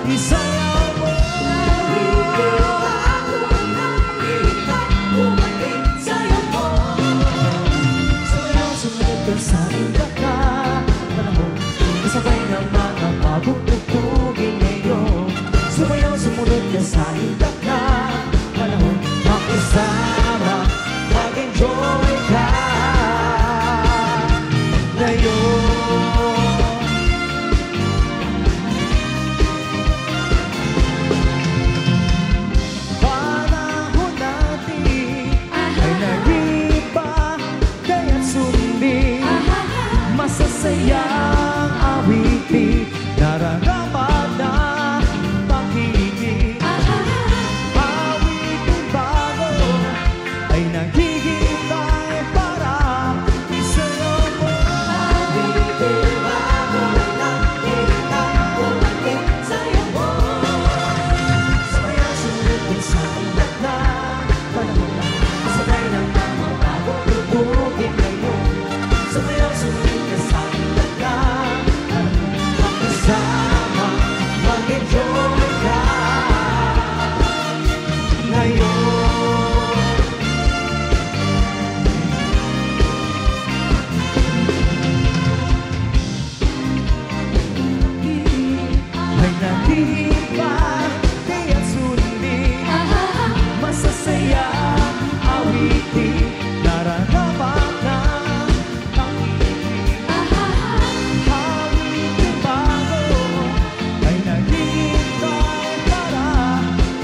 isayaw mo. Sumunod ka sa iba ka, panahon, kasabay ng mga bagong tugtugin ngayon. Sumayaw, sumunod ka sa iba ka, panahon, makisama, mag-enjoy ka ngayon. Panahon natin ay nag-iba, kaya't sundin masasayang awitin, nararapat na pag-ibig. Awitin bago ay naghihintay para isayaw mo. Awitin bago ay naghihintay bumalik sa'yo mo. Sumayaw, sumunod din sa ilat na panahon na kasabay ng mga bagong tugtugin ngayon. Sumayaw, sumunod ka sa ilat na makisama, mag-enjoy ka ngayon. Ay nag-iiba, kaya't sundin masasayang awitin, nararapat na pag-ibig. Awitin bago ay naghihintay para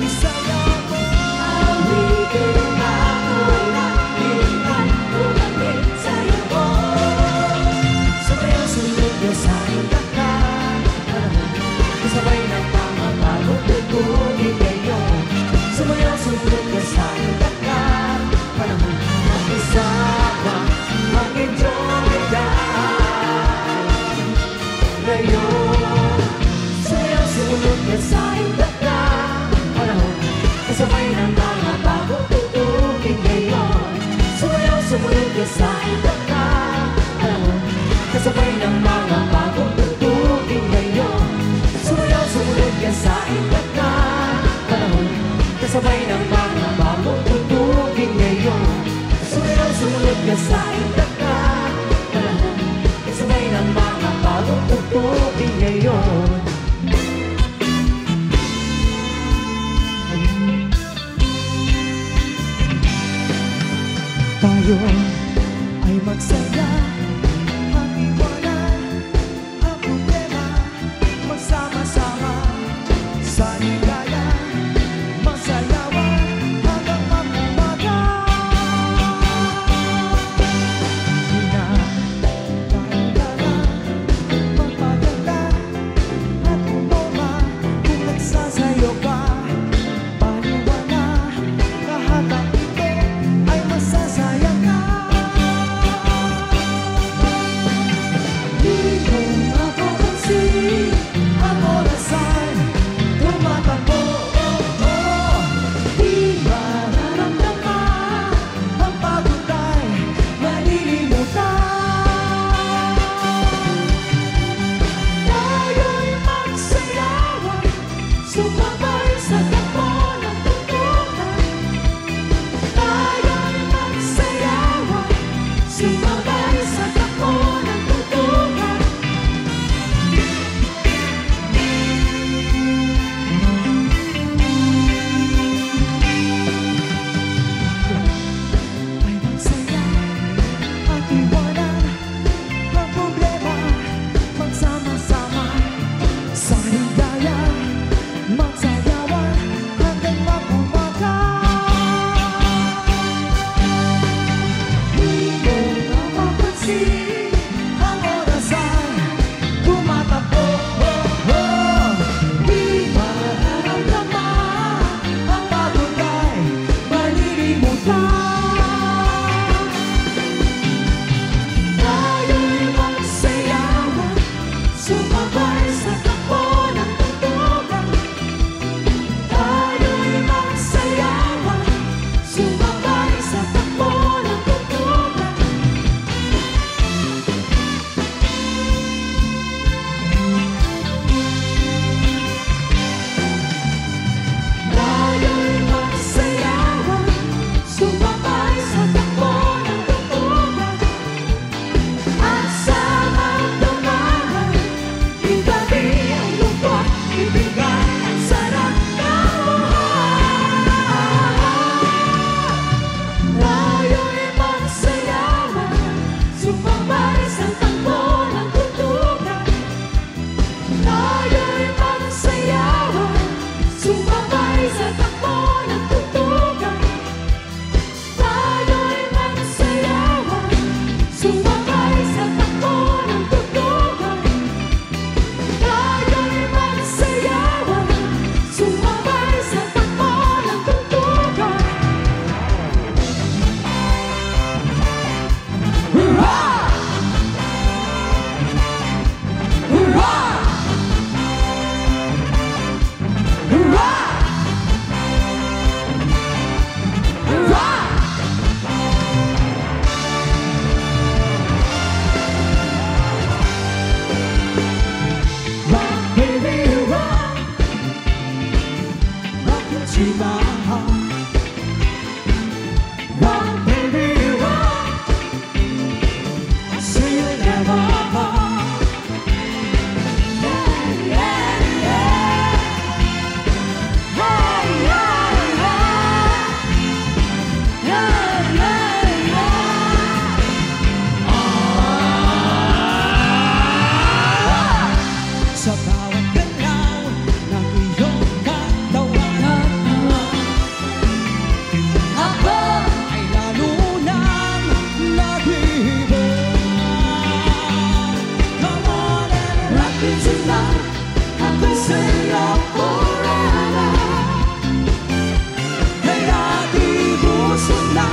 isayaw mo. Awitin bago ay naghihintay bumalik sa'yo mo. Sumayaw, sumunod ka sa iba ka, panahon, kasabay ng mga bagong tugtugin ngayon. Sumayaw, sumunod ka sa iba ka, panahon, makisama, mag-enjoy ka ngayon. Sumayaw, sumunod ka sa iba ka, panahon, kasabay ng mga bagong tugtugin ngayon. Sumayaw, sumunod ka sa iba ka, panahon, kasabay ng mga bagong tugtugin ngayon. Sumayaw, sumunod ka sa iba ka, panahon, kasabay ng mga bagong tugtugin ngayon. Sumayaw, sumunod ka sa iba ka, panahon, kasabay ng mga bagong tugtugin ngayon. Tayo ay magsaya, mag-iwanan ang problema, magsama-sama sa ligaya, masayawan hanggang mag-umaga. Pinapaganda, magpaganda at umoma kung nagsasayo ka. Paliwana, lahat ng ito ay masasaya ka. see my heart. Run, baby, run. I say you'll never part. Yeah, yeah, yeah. Hey, yeah, yeah. Yeah, yeah, yeah. Sa bawat galaw ng iyong katawan, ako ay lalo nang nag-iibig. Come on and rock me tonight. Ako'y sa'yo forever. Kaya di puso na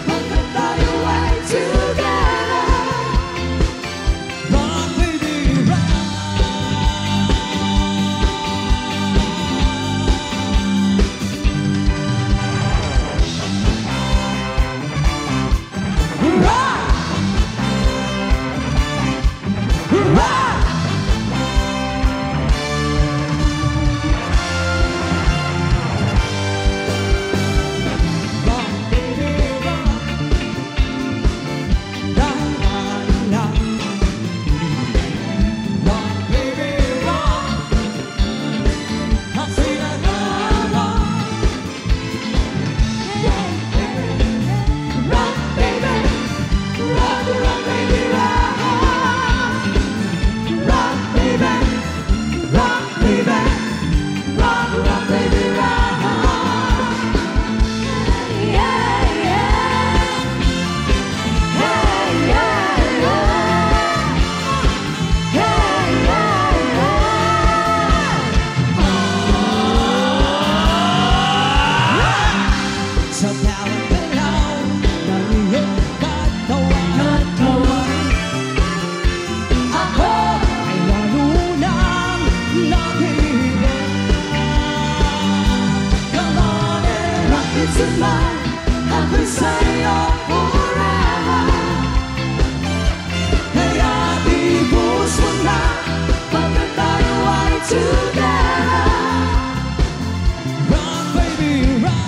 pagkat tayo ay together. Rock, baby, rock. Sa bawat galaw ng iyong katawan, ako ay lalo nang nag-iibig. Come on and rock me tonight. Ako'y sa'yo forever. Kaya di puso na pagkat tayo ay together. Rock, baby, rock.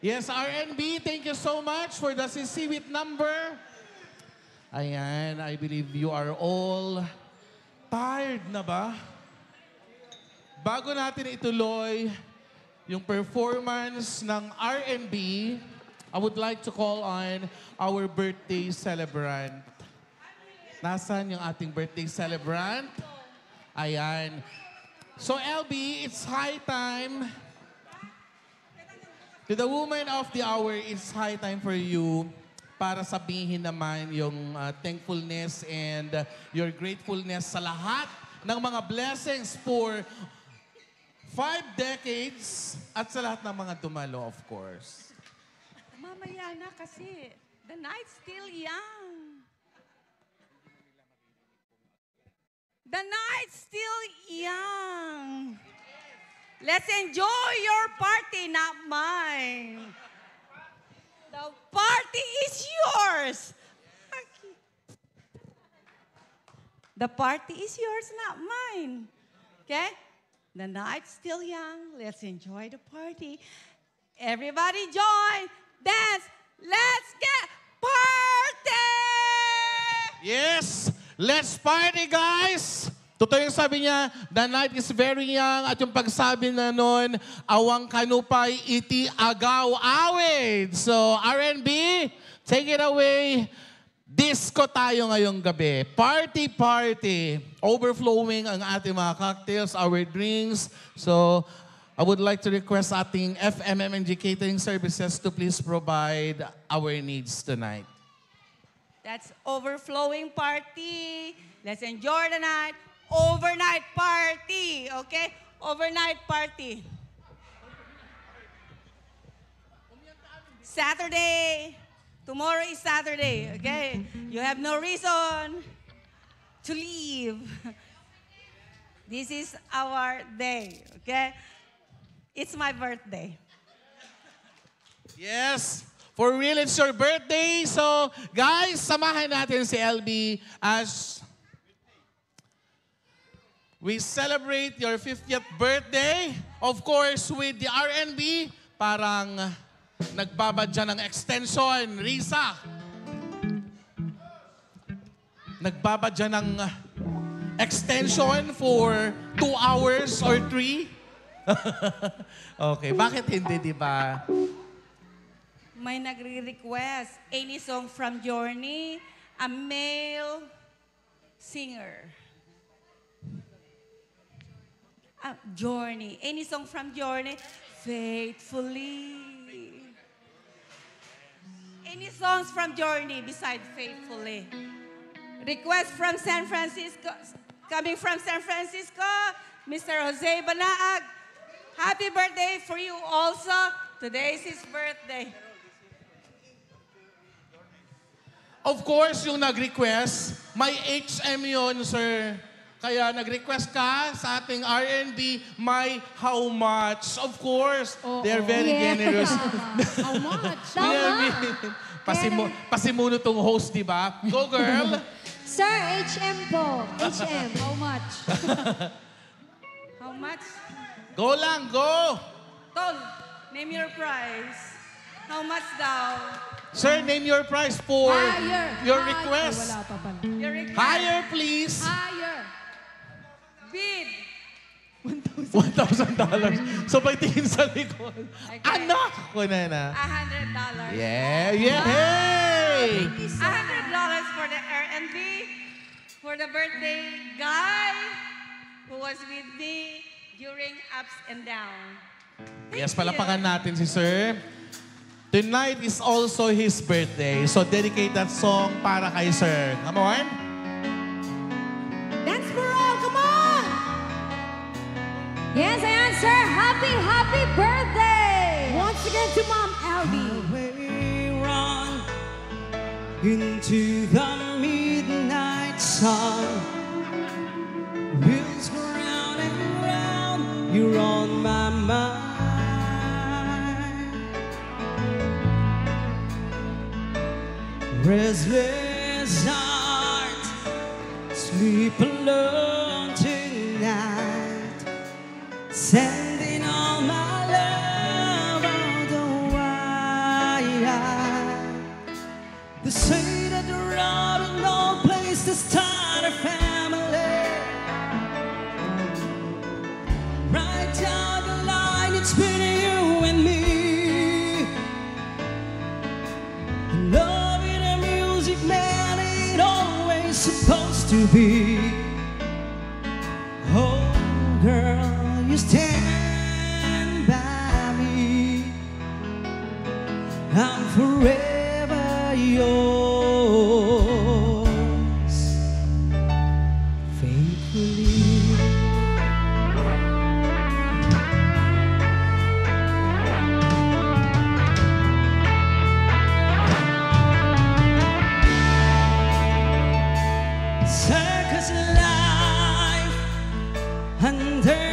Yes, RNB, thank you so much for the sisiwit number. Ayan, I believe you are all tired na ba? Bago natin ituloy yung performance ng RNB, I would like to call on our birthday celebrant. Nasaan yung ating birthday celebrant? Ayan. So LB, it's high time. To the woman of the hour, it's high time for you para sabihin naman yung thankfulness and your gratefulness sa lahat ng mga blessings for 5 decades at sa lahat ng mga dumalo, of course. Mamaya na kasi. The night's still young. The night's still young. Let's enjoy your party, not mine. The party is yours. The party is yours, not mine. Okay? The night's still young. Let's enjoy the party. Everybody join. Dance. Let's get party! Yes! Let's party, guys! Totoo yung sabi niya, the night is very young. At yung pagsabi na nun, awang kanupay, iti agaw awid. So, R&B, take it away. Disco tayo ngayong gabi. Party, party. Overflowing ang ating mga cocktails, our drinks. So, I would like to request ating FMMNG Catering Services to please provide our needs tonight. That's overflowing party. Let's enjoy the night. Overnight party, okay? Overnight party. Saturday. Tomorrow is Saturday, okay? You have no reason to leave. This is our day, okay? It's my birthday. Yes. For real, it's your birthday. So, guys, samahan natin si LB as we celebrate your 50th birthday. Of course, with the R&B, parang nagbabadya ng extension. Risa. Nagbabadya ng extension for 2 hours or 3. Okay, bakit hindi, di ba? May nagre-request any song from Journey, a male singer. Journey. Any song from Journey? Faithfully. Any songs from Journey besides Faithfully? Request from San Francisco. Coming from San Francisco, Mr. Jose Banaag. Happy birthday for you also. Today is his birthday. Of course, yung nag-request, may HM yun, sir. Kaya nag-request ka sa ating R&B, may how much. Of course, they're very generous. How much? Pasimuno tong host, di ba? Go, girl! Sir, HM po. HM, how much? How much? Go lang, go! Ton, name your price. How much daw? Sir, name your price for Higher. your Higher. request. Wala pa pala. Your request. Higher, please. Higher. Bid. $1,000. So, pagtingin sa likod. Okay. Anak ko na. $100. Yeah, yeah, hey! $100 for the R&B, for the birthday guy who was with me during ups and downs. Yes, palapakan natin si Sir. Tonight is also his birthday. So, dedicate that song para kay Sir. Come on. Dance for all, come on! Yes, I answer. Happy, happy birthday! Once again to Mom Albi. We run into the midnight sun. Wheels go round and round, you're on my mind. Restless heart, sleep alone tonight. Sending all my love on the wire. They say that you're out in no place to start a family. Right down the line, it's been you and me. Love in a music, man, ain't always supposed to be. Oh, girl, you stand by me. I'm forever yours, faithfully. Circus life under